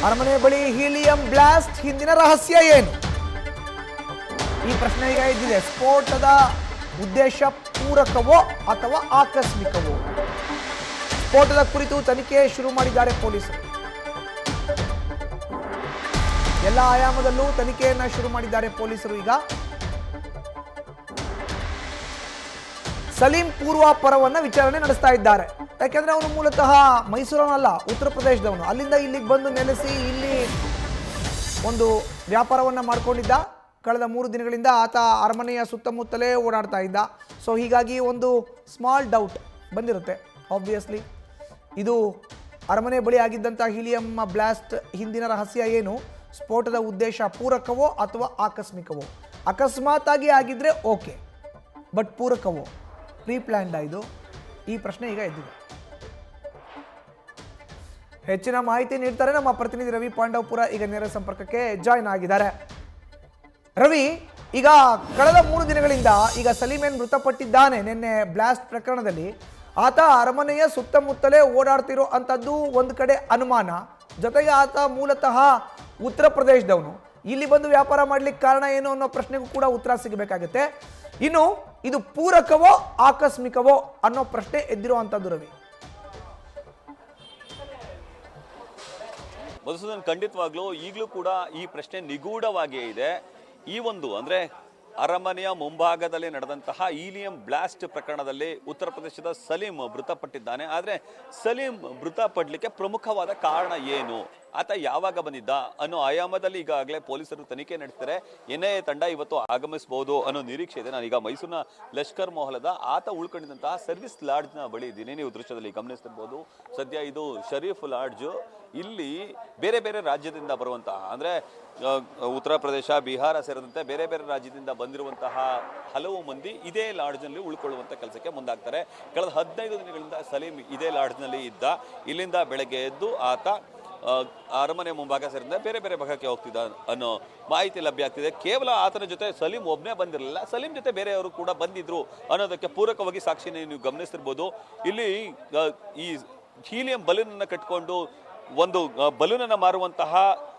ಅರಮನೆ ಬಳಿ helium blast ಹಿಂದಿನ ರಹಸ್ಯ ಏನು? ಈ ಪ್ರಶ್ನೆ ಈಗ ಇದ್ದಿದೆ. ಸ್ಫೋಟದ ಉದ್ದೇಶ ಪೂರಕವೋ ಅಥವಾ ಆಕಸ್ಮಿಕವೋ? ಸ್ಫೋಟದ ಕುರಿತು ತನಿಖೆ ಶುರು ಮಾಡಿದ್ದಾರೆ ಪೊಲೀಸರು. ಎಲ್ಲ ಆಯಾಮದಲ್ಲೂ ತನಿಖೆಯನ್ನ ಶುರು ಮಾಡಿದ್ದಾರೆ ಪೊಲೀಸರು. ಈಗ ಸಲೀಂ ಪೂರ್ವಾಪರವನ್ನ ವಿಚಾರಣೆ ನಡೆಸ್ತಾ ಇದ್ದಾರೆ. ಯಾಕೆಂದ್ರೆ ಅವನು ಮೂಲತಃ ಮೈಸೂರನಲ್ಲ, ಉತ್ತರ ಪ್ರದೇಶದವನು. ಅಲ್ಲಿಂದ ಇಲ್ಲಿಗೆ ಬಂದು ನೆಲೆಸಿ ಇಲ್ಲಿ ಒಂದು ವ್ಯಾಪಾರವನ್ನ ಮಾಡ್ಕೊಂಡಿದ್ದ. ಕಳೆದ 3 ದಿನಗಳಿಂದ ಆತ ಅರಮನೆಯ ಸುತ್ತಮುತ್ತಲೇ ಓಡಾಡ್ತಾ ಇದ್ದ. ಸೊ ಹೀಗಾಗಿ ಒಂದು ಸ್ಮಾಲ್ ಡೌಟ್ ಬಂದಿರುತ್ತೆ. ಆಬ್ವಿಯಸ್ಲಿ ಇದು ಅರಮನೆ ಬಳಿ ಆಗಿದ್ದಂಥ ಹೀಲಿಯಂ ಬ್ಲಾಸ್ಟ್ ಹಿಂದಿನ ರಹಸ್ಯ ಏನು? ಸ್ಫೋಟದ ಉದ್ದೇಶ ಪೂರಕವೋ ಅಥವಾ ಆಕಸ್ಮಿಕವೋ? ಅಕಸ್ಮಾತ್ ಆಗಿ ಆಗಿದ್ರೆ ಓಕೆ, ಬಟ್ ಪೂರಕವೋ, ಪ್ರೀ ಪ್ಲ್ಯಾಂಡ್ ಇದು? ಈ ಪ್ರಶ್ನೆ ಈಗ ಎದ್ದಿದೆ. ಹೆಚ್ಚಿನ ಮಾಹಿತಿ ನೀಡ್ತಾರೆ ನಮ್ಮ ಪ್ರತಿನಿಧಿ ರವಿ ಪಾಂಡವಪುರ. ಈಗ ನೇರ ಸಂಪರ್ಕಕ್ಕೆ ಜಾಯ್ನ್ ಆಗಿದ್ದಾರೆ. ರವಿ, ಈಗ ಕಳೆದ 3 ದಿನಗಳಿಂದ ಈಗ ಸಲೀಮೇನ್ ಮೃತಪಟ್ಟಿದ್ದಾನೆ ನಿನ್ನೆ ಬ್ಲಾಸ್ಟ್ ಪ್ರಕರಣದಲ್ಲಿ. ಆತ ಅರಮನೆಯ ಸುತ್ತಮುತ್ತಲೇ ಓಡಾಡ್ತಿರೋ ಅಂಥದ್ದು ಒಂದು ಕಡೆ ಅನುಮಾನ. ಜೊತೆಗೆ ಆತ ಮೂಲತಃ ಉತ್ತರ ಪ್ರದೇಶದವನು. ಇಲ್ಲಿ ಬಂದು ವ್ಯಾಪಾರ ಮಾಡ್ಲಿಕ್ಕೆ ಕಾರಣ ಏನು ಅನ್ನೋ ಪ್ರಶ್ನೆಗೂ ಕೂಡ ಉತ್ತರ ಸಿಗಬೇಕಾಗುತ್ತೆ. ಇನ್ನು ಇದು ಪೂರಕವೋ ಆಕಸ್ಮಿಕವೋ ಅನ್ನೋ ಪ್ರಶ್ನೆ ಎದ್ದಿರುವಂಥದ್ದು ರವಿ. ಮಧುಸೂದನ್, ಖಂಡಿತವಾಗ್ಲೂ ಈಗಲೂ ಕೂಡ ಈ ಪ್ರಶ್ನೆ ನಿಗೂಢವಾಗಿಯೇ ಇದೆ. ಈ ಒಂದು ಅಂದ್ರೆ ಅರಮನೆಯ ಮುಂಭಾಗದಲ್ಲಿ ನಡೆದಂತಹ ಹೀಲಿಯಂ ಬ್ಲಾಸ್ಟ್ ಪ್ರಕರಣದಲ್ಲಿ ಉತ್ತರ ಪ್ರದೇಶದ ಸಲೀಂ ಮೃತಪಟ್ಟಿದ್ದಾನೆ. ಆದರೆ ಸಲೀಂ ಮೃತಪಡಲಿಕ್ಕೆ ಪ್ರಮುಖವಾದ ಕಾರಣ ಏನು, ಆತ ಯಾವಾಗ ಬಂದಿದ್ದ ಅನ್ನೋ ಆಯಾಮದಲ್ಲಿ ಈಗಾಗಲೇ ಪೊಲೀಸರು ತನಿಖೆ ನಡೆಸ್ತಾರೆ. ಎನ್ಐಎ ತಂಡ ಇವತ್ತು ಆಗಮಿಸಬಹುದು ಅನ್ನೋ ನಿರೀಕ್ಷೆ ಇದೆ. ನಾನೀಗ ಮೈಸೂರಿನ ಲಷ್ಕರ್ ಮೊಹಲದ ಆತ ಉಳ್ಕೊಂಡಿದ್ದಂತಹ ಸರ್ವಿಸ್ ಲಾಡ್ಜ್ನ ಬಳಿ ಇದ್ದೀನಿ. ನೀವು ದೃಶ್ಯದಲ್ಲಿ ಗಮನಿಸ್ತಿರ್ಬೋದು. ಸದ್ಯ ಇದು ಶರೀಫ್ ಲಾಡ್ಜು. ಇಲ್ಲಿ ಬೇರೆ ಬೇರೆ ರಾಜ್ಯದಿಂದ ಬರುವಂತಹ ಅಂದ್ರೆ ಉತ್ತರ ಪ್ರದೇಶ, ಬಿಹಾರ ಸೇರಿದಂತೆ ಬೇರೆ ಬೇರೆ ರಾಜ್ಯದಿಂದ ಬಂದಿರುವಂತಹ ಹಲವು ಮಂದಿ ಇದೇ ಲಾಡ್ಜ್ನಲ್ಲಿ ಉಳ್ಕೊಳ್ಳುವಂಥ ಕೆಲಸಕ್ಕೆ ಮುಂದಾಗ್ತಾರೆ. ಕಳೆದ 15 ದಿನಗಳಿಂದ ಸಲೀಂ ಇದೇ ಲಾಡ್ಜ್ನಲ್ಲಿ ಇದ್ದ. ಇಲ್ಲಿಂದ ಬೆಳಗ್ಗೆ ಎದ್ದು ಆತ ಅರಮನೆ ಮುಂಭಾಗ ಸೇರಿದಂತೆ ಬೇರೆ ಬೇರೆ ಭಾಗಕ್ಕೆ ಹೋಗ್ತಿದ್ದ ಅನ್ನೋ ಮಾಹಿತಿ ಲಭ್ಯ ಆಗ್ತಿದೆ. ಕೇವಲ ಆತನ ಜೊತೆ ಸಲೀಂ ಒಬ್ಬನೇ ಬಂದಿರಲಿಲ್ಲ, ಸಲೀಂ ಜೊತೆ ಬೇರೆಯವರು ಕೂಡ ಬಂದಿದ್ರು ಅನ್ನೋದಕ್ಕೆ ಪೂರಕವಾಗಿ ಸಾಕ್ಷಿನ ನೀವು ಗಮನಿಸ್ತಿರ್ಬೋದು. ಇಲ್ಲಿ ಈ ಹೀಲಿಯಂ ಬಲೂನ್ ಅನ್ನು ಕಟ್ಕೊಂಡು ಒಂದು ಬಲೂನನ್ನು ಮಾರುವಂತಹ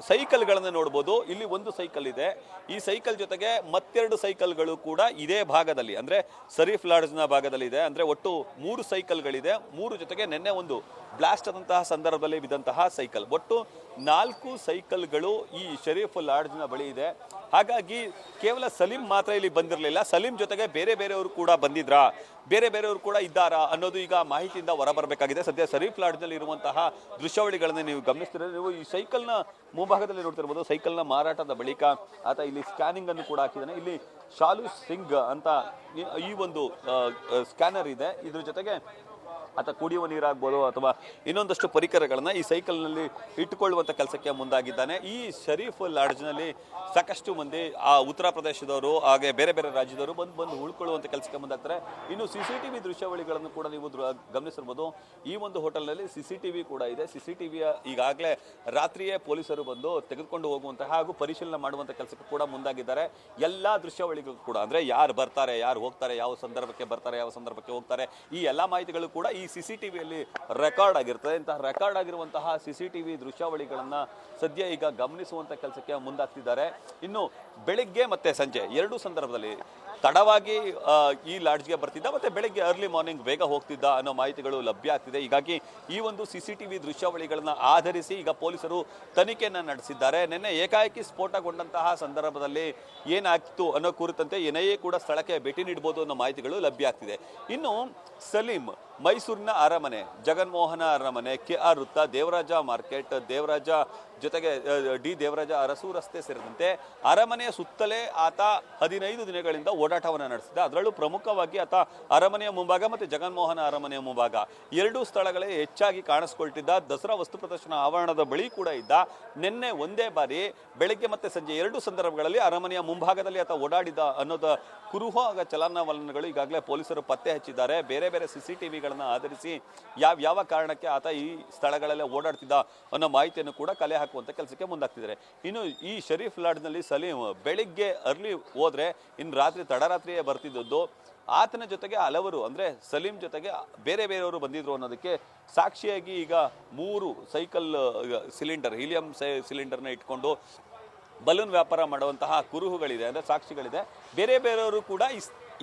ಸೈಕಲ್ಗಳನ್ನು ನೋಡ್ಬೋದು. ಇಲ್ಲಿ ಒಂದು ಸೈಕಲ್ ಇದೆ. ಈ ಸೈಕಲ್ ಜೊತೆಗೆ ಮತ್ತೆರಡು ಸೈಕಲ್ಗಳು ಕೂಡ ಇದೇ ಭಾಗದಲ್ಲಿ ಅಂದ್ರೆ ಶರೀಫ್ ಲಾಡ್ಜ್ನ ಭಾಗದಲ್ಲಿ ಇದೆ. ಅಂದ್ರೆ ಒಟ್ಟು 3 ಸೈಕಲ್ಗಳಿದೆ. 3 ಜೊತೆಗೆ ನಿನ್ನೆ ಒಂದು ಬ್ಲಾಸ್ಟ್ ಆದಂತಹ ಸಂದರ್ಭದಲ್ಲಿ ಬಿದ್ದಂತಹ ಸೈಕಲ್, ಒಟ್ಟು 4 ಸೈಕಲ್ಗಳು ಈ ಶರೀಫ್ ಲಾಡ್ಜ್ನ ಬಳಿ ಇದೆ. ಹಾಗಾಗಿ ಕೇವಲ ಸಲೀಂ ಮಾತ್ರ ಇಲ್ಲಿ ಬಂದಿರಲಿಲ್ಲ, ಸಲೀಂ ಜೊತೆಗೆ ಬೇರೆ ಬೇರೆಯವರು ಕೂಡ ಬಂದಿದ್ರಾ, ಬೇರೆ ಬೇರೆಯವರು ಕೂಡ ಇದ್ದಾರಾ ಅನ್ನೋದು ಈಗ ಮಾಹಿತಿಯಿಂದ ಹೊರಬರಬೇಕಾಗಿದೆ. ಸದ್ಯ ಶರೀಫ್ ಲಾಡ್ಜ್ನಲ್ಲಿ ಇರುವಂತಹ ದೃಶ್ಯಾವಳಿಗಳನ್ನು ನೀವು ಗಮನಿಸ್ತಿರೋ. ನೀವು ಈ ಸೈಕಲ್ನ ಮುಂಭಾಗದಲ್ಲಿ ನೋಡ್ತಿರ್ಬೋದು. ಸೈಕಲ್ನ ಮಾರಾಟದ ಬಳಿಕ ಆತ ಇಲ್ಲಿ ಸ್ಕ್ಯಾನಿಂಗ್ ಅನ್ನು ಕೂಡ ಹಾಕಿದ್ದಾನೆ. ಇಲ್ಲಿ ಶಾಲು ಸಿಂಗ್ ಅಂತ ಈ ಒಂದು ಸ್ಕ್ಯಾನರ್ ಇದೆ. ಇದ್ರ ಜೊತೆಗೆ ಆತ ಕುಡಿಯುವ ನೀರಾಗ್ಬೋದು ಅಥವಾ ಇನ್ನೊಂದಷ್ಟು ಪರಿಕರಗಳನ್ನ ಈ ಸೈಕಲ್ನಲ್ಲಿ ಇಟ್ಟುಕೊಳ್ಳುವಂಥ ಕೆಲಸಕ್ಕೆ ಮುಂದಾಗಿದ್ದಾನೆ. ಈ ಶರೀಫ್ ಲಾಡ್ಜ್ನಲ್ಲಿ ಸಾಕಷ್ಟು ಮಂದಿ ಉತ್ತರ ಪ್ರದೇಶದವರು ಹಾಗೆ ಬೇರೆ ಬೇರೆ ರಾಜ್ಯದವರು ಬಂದು ಉಳ್ಕೊಳ್ಳುವಂಥ ಕೆಲಸಕ್ಕೆ ಮುಂದಾಗ್ತಾರೆ. ಇನ್ನು CCTV ದೃಶ್ಯಾವಳಿಗಳನ್ನು ಕೂಡ ನೀವು ಗಮನಿಸಿರ್ಬೋದು. ಈ ಒಂದು ಹೋಟೆಲ್ನಲ್ಲಿ CCTV ಕೂಡ ಇದೆ. CCTVಯ ಈಗಾಗಲೇ ರಾತ್ರಿಯೇ ಪೊಲೀಸರು ಬಂದು ತೆಗೆದುಕೊಂಡು ಹೋಗುವಂತಹ ಹಾಗೂ ಪರಿಶೀಲನೆ ಮಾಡುವಂಥ ಕೆಲಸಕ್ಕೆ ಕೂಡ ಮುಂದಾಗಿದ್ದಾರೆ. ಎಲ್ಲ ದೃಶ್ಯಾವಳಿಗಳು ಕೂಡ ಅಂದ್ರೆ ಯಾರು ಬರ್ತಾರೆ, ಯಾರು ಹೋಗ್ತಾರೆ, ಯಾವ ಸಂದರ್ಭಕ್ಕೆ ಬರ್ತಾರೆ, ಯಾವ ಸಂದರ್ಭಕ್ಕೆ ಹೋಗ್ತಾರೆ, ಈ ಎಲ್ಲ ಮಾಹಿತಿಗಳು ಕೂಡ ಈ CCTVಯಲ್ಲಿ ರೆಕಾರ್ಡ್ ಆಗಿರ್ತದೆ. ಇಂತಹ ರೆಕಾರ್ಡ್ ಆಗಿರುವಂತಹ CCTV ದೃಶ್ಯಾವಳಿಗಳನ್ನ ಸದ್ಯ ಈಗ ಗಮನಿಸುವಂತ ಕೆಲಸಕ್ಕೆ ಮುಂದಾಗ್ತಿದ್ದಾರೆ. ಇನ್ನು ಬೆಳಿಗ್ಗೆ ಮತ್ತೆ ಸಂಜೆ 2 ಸಂದರ್ಭದಲ್ಲಿ ತಡವಾಗಿ ಈ ಲಾಡ್ಜ್ಗೆ ಬರ್ತಿದ್ದ, ಮತ್ತೆ ಬೆಳಗ್ಗೆ ಅರ್ಲಿ ಮಾರ್ನಿಂಗ್ ಬೇಗ ಹೋಗ್ತಿದ್ದ ಅನ್ನೋ ಮಾಹಿತಿಗಳು ಲಭ್ಯ ಆಗ್ತಿದೆ. ಹೀಗಾಗಿ ಈ ಒಂದು CCTV ದೃಶ್ಯಾವಳಿಗಳನ್ನ ಆಧರಿಸಿ ಈಗ ಪೊಲೀಸರು ತನಿಖೆಯನ್ನ ನಡೆಸಿದ್ದಾರೆ. ನಿನ್ನೆ ಏಕಾಏಕಿ ಸ್ಫೋಟಗೊಂಡಂತಹ ಸಂದರ್ಭದಲ್ಲಿ ಏನಾಗ್ತಿತ್ತು ಅನ್ನೋ ಕುರಿತಂತೆ ಎನ್ಐಎ ಕೂಡ ಸ್ಥಳಕ್ಕೆ ಭೇಟಿ ನೀಡಬಹುದು ಅನ್ನೋ ಮಾಹಿತಿಗಳು ಲಭ್ಯ ಆಗ್ತಿದೆ. ಇನ್ನು ಸಲೀಂ ಮೈಸೂರಿನ ಅರಮನೆ, ಜಗನ್ಮೋಹನ ಅರಮನೆ, KR ವೃತ್ತ, ದೇವರಾಜ ಮಾರ್ಕೆಟ್, ದೇವರಾಜ ಜೊತೆಗೆ ಡಿ ದೇವರಾಜ ಅರಸು ರಸ್ತೆ ಸೇರಿದಂತೆ ಅರಮನೆಯ ಸುತ್ತಲೇ ಆತ 15 ದಿನಗಳಿಂದ ಓಡಾಟವನ್ನು ನಡೆಸಿದ. ಅದರಲ್ಲೂ ಪ್ರಮುಖವಾಗಿ ಆತ ಅರಮನೆಯ ಮುಂಭಾಗ ಮತ್ತು ಜಗನ್ಮೋಹನ ಅರಮನೆಯ ಮುಂಭಾಗ 2 ಸ್ಥಳಗಳೇ ಹೆಚ್ಚಾಗಿ ಕಾಣಿಸ್ಕೊಳ್ತಿದ್ದ. ದಸರಾ ವಸ್ತು ಪ್ರದರ್ಶನ ಆವರಣದ ಬಳಿ ಕೂಡ ಇದ್ದ. ನಿನ್ನೆ ಒಂದೇ ಬಾರಿ ಬೆಳಗ್ಗೆ ಮತ್ತೆ ಸಂಜೆ 2 ಸಂದರ್ಭಗಳಲ್ಲಿ ಅರಮನೆಯ ಮುಂಭಾಗದಲ್ಲಿ ಆತ ಓಡಾಡಿದ ಅನ್ನೋದ ಕುರುಹಾಗ ಚಲನವಲನಗಳು ಈಗಾಗಲೇ ಪೊಲೀಸರು ಪತ್ತೆ ಹಚ್ಚಿದ್ದಾರೆ. ಬೇರೆ ಬೇರೆ CCTVಗಳನ್ನ ಆಧರಿಸಿ ಯಾವ ಕಾರಣಕ್ಕೆ ಆತ ಈ ಸ್ಥಳಗಳಲ್ಲೇ ಓಡಾಡ್ತಿದ್ದ ಅನ್ನೋ ಮಾಹಿತಿಯನ್ನು ಕೂಡ ಕಲೆ ಹಾಕುವಂತ ಕೆಲಸಕ್ಕೆ ಮುಂದಾಗ್ತಿದ್ದಾರೆ. ಇನ್ನು ಈ ಶರೀಫ್ ಲಾಡ್ಜ್ನಲ್ಲಿ ಸಲೀಂ ಬೆಳಿಗ್ಗೆ ಅರ್ಲಿ ಹೋದ್ರೆ ಇನ್ನು ರಾತ್ರಿ ತಡರಾತ್ರಿಯೇ ಬರ್ತಿದ್ದದ್ದು. ಆತನ ಜೊತೆಗೆ ಹಲವರು ಅಂದ್ರೆ ಸಲೀಂ ಜೊತೆಗೆ ಬೇರೆ ಬೇರೆಯವರು ಬಂದಿದ್ರು ಅನ್ನೋದಕ್ಕೆ ಸಾಕ್ಷಿಯಾಗಿ ಈಗ 3 ಸೈಕಲ್ ಸಿಲಿಂಡರ್ ಹೀಲಿಯಂ ಸಿಲಿಂಡರ್ನ ಇಟ್ಕೊಂಡು ಬಲೂನ್ ವ್ಯಾಪಾರ ಮಾಡುವಂತಹ ಕುರುಹುಗಳಿದೆ ಅಂದ್ರೆ ಸಾಕ್ಷಿಗಳಿದೆ. ಬೇರೆ ಬೇರೆಯವರು ಕೂಡ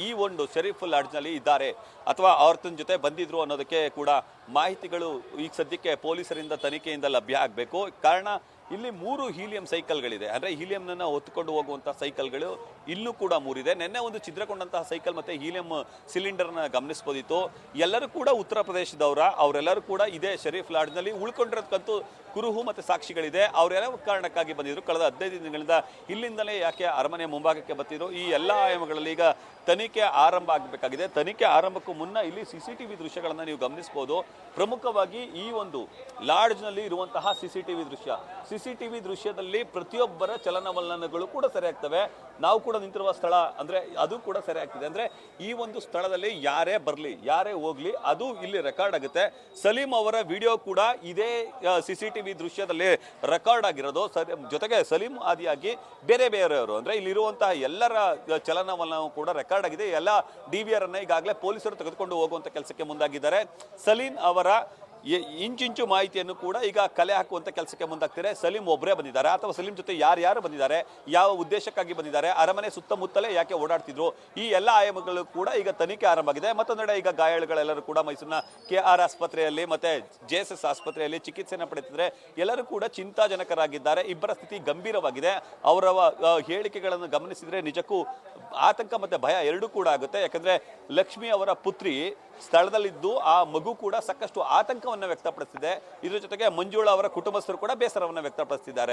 ಈ ಒಂದು ಶರೀಫ್ ಲಾಡ್ಜ್ನಲ್ಲಿ ಇದ್ದಾರೆ ಅಥವಾ ಅವ್ರತನ ಜೊತೆ ಬಂದಿದ್ರು ಅನ್ನೋದಕ್ಕೆ ಕೂಡ ಮಾಹಿತಿಗಳು ಈಗ ಸದ್ಯಕ್ಕೆ ಪೊಲೀಸರಿಂದ ತನಿಖೆಯಿಂದ ಲಭ್ಯ ಆಗಬೇಕು. ಕಾರಣ ಇಲ್ಲಿ 3 ಹೀಲಿಯಂ ಸೈಕಲ್ಗಳಿದೆ, ಅಂದ್ರೆ ಹೀಲಿಯಂನ ಹೊತ್ತುಕೊಂಡು ಹೋಗುವಂತ ಸೈಕಲ್ಗಳು ಇಲ್ಲೂ ಕೂಡ 3 ಇದೆ. ನಿನ್ನೆ ಒಂದು ಛಿದ್ರಗೊಂಡಂತಹ ಸೈಕಲ್ ಮತ್ತೆ ಹೀಲಿಯಂ ಸಿಲಿಂಡರ್ನ ಗಮನಿಸಬಹುದಿತ್ತು. ಎಲ್ಲರೂ ಕೂಡ ಉತ್ತರ ಪ್ರದೇಶದವರ, ಅವರೆಲ್ಲರೂ ಕೂಡ ಇದೇ ಶರೀಫ್ ಲಾಡ್ಜ್ನಲ್ಲಿ ಉಳ್ಕೊಂಡಿರೋದಕ್ಕಂತೂ ಕುರುಹು ಮತ್ತೆ ಸಾಕ್ಷಿಗಳಿದೆ. ಅವರೆಲ್ಲ ಕಾರಣಕ್ಕಾಗಿ ಬಂದಿದ್ರು. ಕಳೆದ 15 ದಿನಗಳಿಂದ ಇಲ್ಲಿಂದಲೇ ಯಾಕೆ ಅರಮನೆ ಮುಂಭಾಗಕ್ಕೆ ಬರ್ತಿದ್ರು, ಈ ಎಲ್ಲ ಆಯಾಮಗಳಲ್ಲಿ ಈಗ ತನಿಖೆ ಆರಂಭ ಆಗಬೇಕಾಗಿದೆ. ತನಿಖೆ ಆರಂಭಕ್ಕೂ ಮುನ್ನ ಇಲ್ಲಿ ಸಿಸಿಟಿವಿ ದೃಶ್ಯಗಳನ್ನ ನೀವು ಗಮನಿಸಬಹುದು. ಪ್ರಮುಖವಾಗಿ ಈ ಒಂದು ಲಾಡ್ಜ್ನಲ್ಲಿ ಇರುವಂತಹ ಸಿಸಿಟಿವಿ ದೃಶ್ಯದಲ್ಲಿ ಪ್ರತಿಯೊಬ್ಬರ ಚಲನವಲನಗಳು ಕೂಡ ಸರಿ ಆಗ್ತವೆ. ನಾವು ಕೂಡ ನಿಂತಿರುವ ಸ್ಥಳ ಅಂದ್ರೆ ಅದು ಕೂಡ ಸರಿ ಆಗ್ತಿದೆ. ಅಂದ್ರೆ ಈ ಒಂದು ಸ್ಥಳದಲ್ಲಿ ಯಾರೇ ಬರ್ಲಿ ಯಾರೇ ಹೋಗ್ಲಿ ಅದು ಇಲ್ಲಿ ರೆಕಾರ್ಡ್ ಆಗುತ್ತೆ. ಸಲೀಂ ಅವರ ವಿಡಿಯೋ ಕೂಡ ಇದೇ ಸಿಸಿಟಿವಿ ದೃಶ್ಯದಲ್ಲಿ ರೆಕಾರ್ಡ್ ಆಗಿರೋದು. ಜೊತೆಗೆ ಸಲೀಂ ಆದಿಯಾಗಿ ಬೇರೆ ಬೇರೆಯವರು ಅಂದ್ರೆ ಇಲ್ಲಿರುವಂತಹ ಎಲ್ಲರ ಚಲನವಲನವು ಕೂಡ ರೆಕಾರ್ಡ್ ಆಗಿದೆ. ಎಲ್ಲ DVR ಅನ್ನ ಈಗಾಗಲೇ ಪೊಲೀಸರು ತೆಗೆದುಕೊಂಡು ಹೋಗುವಂತ ಕೆಲಸಕ್ಕೆ ಮುಂದಾಗಿದ್ದಾರೆ. ಸಲೀಂ ಅವರ ಇಂಚಿಂಚು ಮಾಹಿತಿಯನ್ನು ಕೂಡ ಈಗ ಕಲೆ ಹಾಕುವಂತ ಕೆಲಸಕ್ಕೆ ಮುಂದಾಗ್ತಾರೆ. ಸಲೀಂ ಒಬ್ಬರೇ ಬಂದಿದ್ದಾರೆ ಅಥವಾ ಸಲೀಂ ಜೊತೆ ಯಾರ್ಯಾರು ಬಂದಿದ್ದಾರೆ, ಯಾವ ಉದ್ದೇಶಕ್ಕಾಗಿ ಬಂದಿದ್ದಾರೆ, ಅರಮನೆ ಸುತ್ತಮುತ್ತಲೇ ಯಾಕೆ ಓಡಾಡ್ತಿದ್ರು, ಈ ಎಲ್ಲ ಆಯಾಮಗಳು ಕೂಡ ಈಗ ತನಿಖೆ ಆರಂಭ ಆಗಿದೆ. ಮತ್ತೊಂದೆಡೆ ಈಗ ಗಾಯಾಳುಗಳೆಲ್ಲರೂ ಕೂಡ ಮೈಸೂರಿನ KR ಆಸ್ಪತ್ರೆಯಲ್ಲಿ ಮತ್ತೆ JSS ಆಸ್ಪತ್ರೆಯಲ್ಲಿ ಚಿಕಿತ್ಸೆಯನ್ನು ಪಡೆದಿದ್ದಾರೆ. ಎಲ್ಲರೂ ಕೂಡ ಚಿಂತಾಜನಕರಾಗಿದ್ದಾರೆ. ಇಬ್ಬರ ಸ್ಥಿತಿ ಗಂಭೀರವಾಗಿದೆ. ಅವರ ಹೇಳಿಕೆಗಳನ್ನು ಗಮನಿಸಿದ್ರೆ ನಿಜಕ್ಕೂ ಆತಂಕ ಮತ್ತೆ ಭಯ ಎರಡೂ ಕೂಡ ಆಗುತ್ತೆ. ಯಾಕಂದ್ರೆ ಲಕ್ಷ್ಮಿ ಅವರ ಪುತ್ರಿ ಸ್ಥಳದಲ್ಲಿದ್ದು ಆ ಮಗು ಕೂಡ ಸಾಕಷ್ಟು ಆತಂಕವನ್ನು ವ್ಯಕ್ತಪಡಿಸಿದೆ. ಇದರ ಜೊತೆಗೆ ಮಂಜುಳಾ ಅವರ ಕುಟುಂಬಸ್ಥರು ಕೂಡ ಬೇಸರವನ್ನು ವ್ಯಕ್ತಪಡಿಸಿದ್ದಾರೆ.